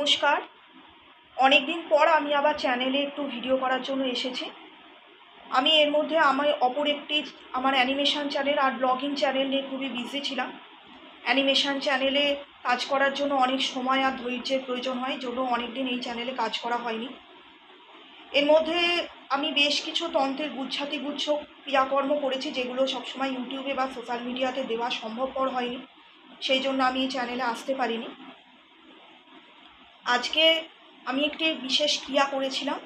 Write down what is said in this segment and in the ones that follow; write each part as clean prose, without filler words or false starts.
নমস্কার। অনেক দিন পর আমি আবার চ্যানেলে একটু ভিডিও করার জন্য এসেছি। আমি এর মধ্যে অপর একটি আমার অ্যানিমেশন চ্যানেল আর ব্লগিং চ্যানেল নিয়ে খুবই বিজি ছিলাম। অ্যানিমেশন চ্যানেলে কাজ করার জন্য অনেক সময় আর ধৈর্যের প্রয়োজন হয়, জন্য অনেক দিন এই চ্যানেলে কাজ করা হয়নি। এর মধ্যে আমি বেশ কিছু তন্ত্রের গুচ্ছ ক্রিয়াকর্ম করেছি, যেগুলো সবসময় ইউটিউবে বা সোশ্যাল মিডিয়াতে দেওয়া সম্ভবপর হয়নি, সেই জন্য আমি এই চ্যানেলে আসতে পারিনি। আজকে আমি একটি বিশেষ ক্রিয়া করেছিলাম,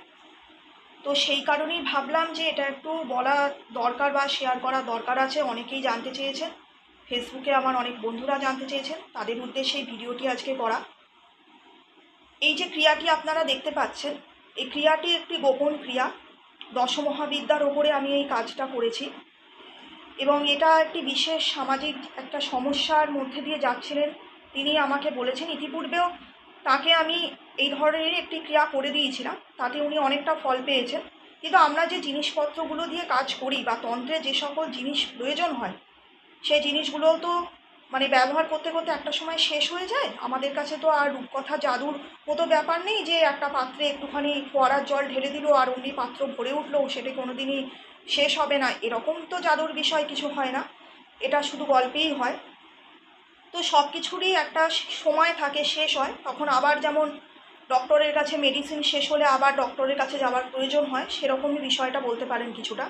তো সেই কারণেই ভাবলাম যে এটা একটু বলা দরকার বা শেয়ার করা দরকার আছে। অনেকেই জানতে চেয়েছেন, ফেসবুকে আমার অনেক বন্ধুরা জানতে চেয়েছেন, তাদের উদ্দেশ্যে এই ভিডিওটি আজকে করা। এই যে ক্রিয়াটি আপনারা দেখতে পাচ্ছেন, এই ক্রিয়াটি একটি গোপন ক্রিয়া। দশমহাবিদ্যার ওপরে আমি এই কাজটা করেছি এবং এটা একটি বিশেষ সামাজিক একটা সমস্যার মধ্যে দিয়ে যাচ্ছিলেন তিনি আমাকে বলেছেন। ইতিপূর্বেও তাকে আমি এই ধরনের একটি ক্রিয়া করে দিয়েছিলাম, তাতে উনি অনেকটা ফল পেয়েছেন। কিন্তু আমরা যে জিনিসপত্রগুলো দিয়ে কাজ করি বা তন্ত্রে যে সকল জিনিস প্রয়োজন হয়, সেই জিনিসগুলো তো ব্যবহার করতে করতে একটা সময় শেষ হয়ে যায়। আমাদের কাছে তো আর রূপকথা জাদুর মতো ব্যাপার নেই যে একটা পাত্রে একটুখানি ফোয়ারার জল ঢেলে দিল আর অমনি পাত্র ভরে উঠলো, সেটা কোনো দিনই শেষ হবে না, এরকম তো জাদুর বিষয় কিছু হয় না, এটা শুধু গল্পেই হয়। তো সব কিছুরই একটা সময় থাকে, শেষ হয়, তখন আবার যেমন ডক্টরের কাছে মেডিসিন শেষ হলে আবার ডক্টরের কাছে যাওয়ার প্রয়োজন হয়, সেরকমই বিষয়টা বলতে পারেন কিছুটা।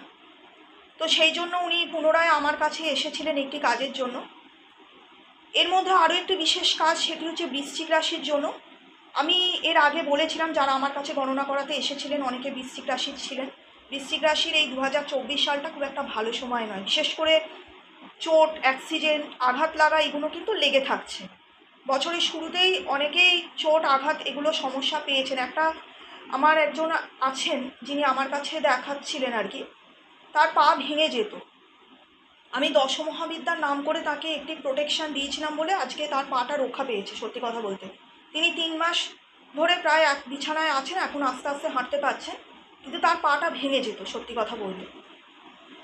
তো সেই জন্য উনি পুনরায় আমার কাছে এসেছিলেন একটি কাজের জন্য। এর মধ্যে আরও একটি বিশেষ কাজ, সেটি হচ্ছে বৃশ্চিক রাশির জন্য। আমি এর আগে বলেছিলাম, যারা আমার কাছে গণনা করাতে এসেছিলেন অনেকে বৃশ্চিক রাশির ছিলেন। বৃশ্চিক রাশির এই 2024 সালটা খুব একটা ভালো সময় নয়, বিশেষ করে চোট, অ্যাক্সিডেন্ট, আঘাত লাগা এগুলো কিন্তু লেগে থাকছে। বছরের শুরুতেই অনেকেই চোট, আঘাত এগুলো সমস্যা পেয়েছেন। আমার একজন আছেন যিনি আমার কাছে দেখাচ্ছিলেন আর কি, তার পা ভেঙে যেত। আমি দশমহাবিদ্যার নাম করে তাকে একটি প্রোটেকশান দিয়েছিলাম বলে আজকে তার পাটা রক্ষা পেয়েছে। সত্যি কথা বলতে তিনি 3 মাস ধরে প্রায় বিছানায় আছেন, এখন আস্তে আস্তে হাঁটতে পারছেন, কিন্তু তার পাটা ভেঙে যেত সত্যি কথা বলতে।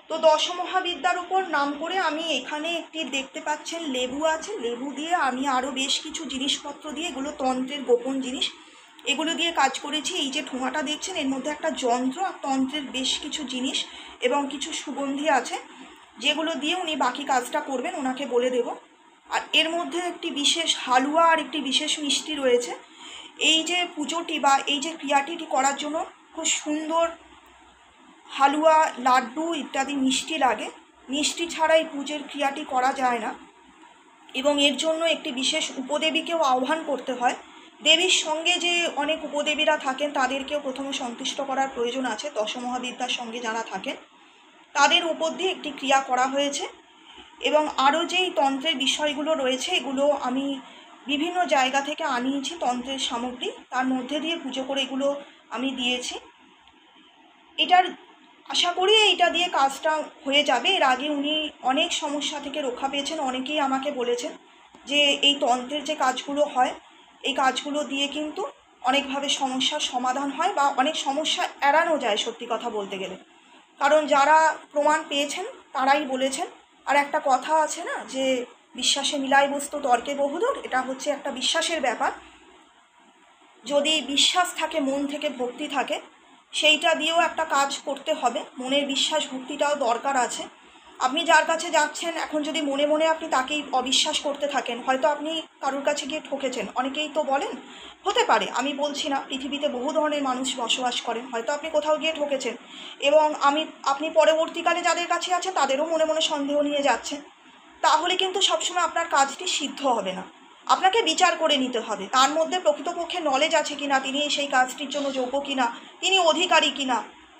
তো দশমহাবিদ্যার উপর নাম করে আমি এখানে একটি দেখতে পাচ্ছেন লেবু আছে, লেবু দিয়ে আমি আরও বেশ কিছু জিনিসপত্র দিয়ে, এগুলো তন্ত্রের গোপন জিনিস, এগুলো দিয়ে কাজ করেছি। এই যে ঠোঙাটা দেখছেন, এর মধ্যে একটা যন্ত্র আর তন্ত্রের বেশ কিছু জিনিস এবং কিছু সুগন্ধি আছে, যেগুলো দিয়ে উনি বাকি কাজটা করবেন, ওনাকে বলে দেব। আর এর মধ্যে একটি বিশেষ হালুয়া আর একটি বিশেষ মিষ্টি রয়েছে। এই যে পুজোটি বা এই যে ক্রিয়াটি করার জন্য খুব সুন্দর হালুয়া, লাড্ডু ইত্যাদি মিষ্টি লাগে। মিষ্টি ছাড়া এই পুজোর ক্রিয়াটি করা যায় না এবং এর জন্য একটি বিশেষ উপদেবীকেও আহ্বান করতে হয়। দেবীর সঙ্গে যে অনেক উপদেবীরা থাকেন তাদেরকেও প্রথমে সন্তুষ্ট করার প্রয়োজন আছে। দশমহাবিদ্যার সঙ্গে যারা থাকেন তাদের উপর দিয়ে একটি ক্রিয়া করা হয়েছে এবং আরও যেই তন্ত্রের বিষয়গুলো রয়েছে এগুলো আমি বিভিন্ন জায়গা থেকে আনিয়েছি, তন্ত্রের সামগ্রী, তার মধ্যে দিয়ে পুজো করে এগুলো আমি দিয়েছি। এটার আশা করি এইটা দিয়ে কাজটা হয়ে যাবে। এর আগে উনি অনেক সমস্যা থেকে রক্ষা পেয়েছেন, অনেকেই আমাকে বলেছেন যে এই তন্ত্রের যে কাজগুলো হয় এই কাজগুলো দিয়ে কিন্তু অনেকভাবে সমস্যার সমাধান হয় বা অনেক সমস্যা এড়ানো যায় সত্যি কথা বলতে গেলে। কারণ যারা প্রমাণ পেয়েছেন তারাই বলেছেন। আর একটা কথা আছে না যে বিশ্বাসে মিলাই বস্তু তর্কে বহুদূর, এটা হচ্ছে একটা বিশ্বাসের ব্যাপার। যদি বিশ্বাস থাকে, মন থেকে ভক্তি থাকে, সেইটা দিয়েও একটা কাজ করতে হবে। মনের বিশ্বাস ভক্তিটাও দরকার আছে। আপনি যার কাছে যাচ্ছেন, এখন যদি মনে মনে আপনি তাকেই অবিশ্বাস করতে থাকেন, হয়তো আপনি কারোর কাছে গিয়ে ঠকেছেন। অনেকেই তো বলেন, হতে পারে, আমি বলছি না, পৃথিবীতে বহু ধরনের মানুষ বসবাস করেন, হয়তো আপনি কোথাও গিয়ে ঠকেছেন এবং আপনি পরবর্তীকালে যাদের কাছে আছেন তাদেরও মনে মনে সন্দেহ নিয়ে যাচ্ছেন, তাহলে কিন্তু সবসময় আপনার কাজটি সিদ্ধ হবে না। আপনাকে বিচার করে নিতে হবে তার মধ্যে প্রকৃতপক্ষে নলেজ আছে কিনা, তিনি সেই কাজটির জন্য যোগ্য কিনা, তিনি অধিকারী কিনা,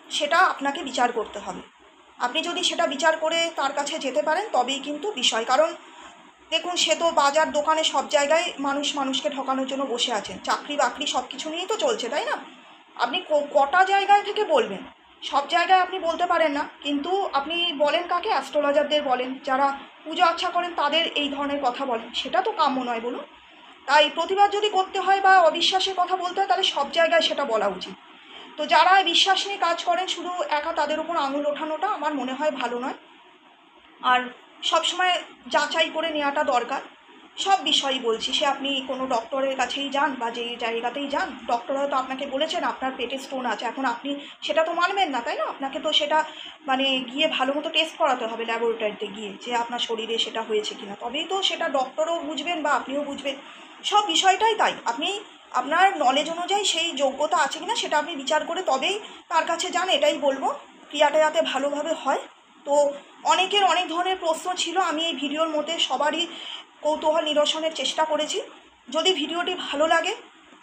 সেটা আপনাকে বিচার করতে হবে। আপনি যদি সেটা বিচার করে তার কাছে যেতে পারেন তবেই কিন্তু বিষয়। কারণ দেখুন, সে তো বাজার দোকানে সব জায়গায় মানুষকে ঠকানোর জন্য বসে আছেন, চাকরি বাকরি সব কিছু নিয়েই তো চলছে, তাই না? আপনি কটা জায়গায় থেকে বলবেন? সব জায়গায় আপনি বলতে পারেন না, কিন্তু আপনি বলেন কাকে? অ্যাস্ট্রোলজারদের বলেন, যারা পূজা আর্চা করেন তাদের এই ধরনের কথা বলেন, সেটা তো কাম্য নয় বলুন। তাই প্রতিবাদ যদি করতে হয় বা অবিশ্বাসের কথা বলতে হয়, তাহলে সব জায়গায় সেটা বলা উচিত। তো যারা বিশ্বাস নিয়ে কাজ করেন শুধু একা তাদের উপর আঙুল ওঠানোটা আমার মনে হয় ভালো নয়। আর সবসময় যাচাই করে নেওয়াটা দরকার। সব বিষয়ই বলছি, সে আপনি কোনো ডক্টরের কাছেই যান বা যেই জায়গাতেই যান, ডক্টর হয়তো আপনাকে বলেছেন আপনার পেটে স্টোন আছে, এখন আপনি সেটা তো মানবেন না, তাই না? আপনাকে তো সেটা মানে গিয়ে ভালো মতো টেস্ট করাতে হবে ল্যাবরেটরিতে গিয়ে, যে আপনার শরীরে সেটা হয়েছে কিনা, তবেই তো সেটা ডক্টরও বুঝবেন বা আপনিও বুঝবেন। সব বিষয়টাই তাই, আপনি আপনার নলেজ অনুযায়ী সেই যোগ্যতা আছে কিনা সেটা আপনি বিচার করে তবেই তার কাছে যান, এটাই বলবো। ক্রিয়াটা যাতে ভালোভাবে হয়। তো অনেকের অনেক ধরনের প্রশ্ন ছিল, আমি এই ভিডিওর মধ্যে সবারই কৌতূহল নিরসনের চেষ্টা করেছি। যদি ভিডিওটি ভালো লাগে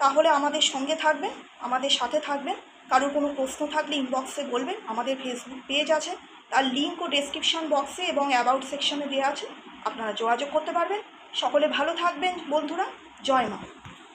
তাহলে আমাদের সঙ্গে থাকবেন, আমাদের সাথে থাকবেন। কারোর কোনো প্রশ্ন থাকলে ইনবক্সে বলবেন। আমাদের ফেসবুক পেজ আছে, তার লিঙ্কও ডেসক্রিপশন বক্সে এবং অ্যাবাউট সেকশনে দেওয়া আছে, আপনারা যোগাযোগ করতে পারবেন। সকলে ভালো থাকবেন বন্ধুরা। জয় মা।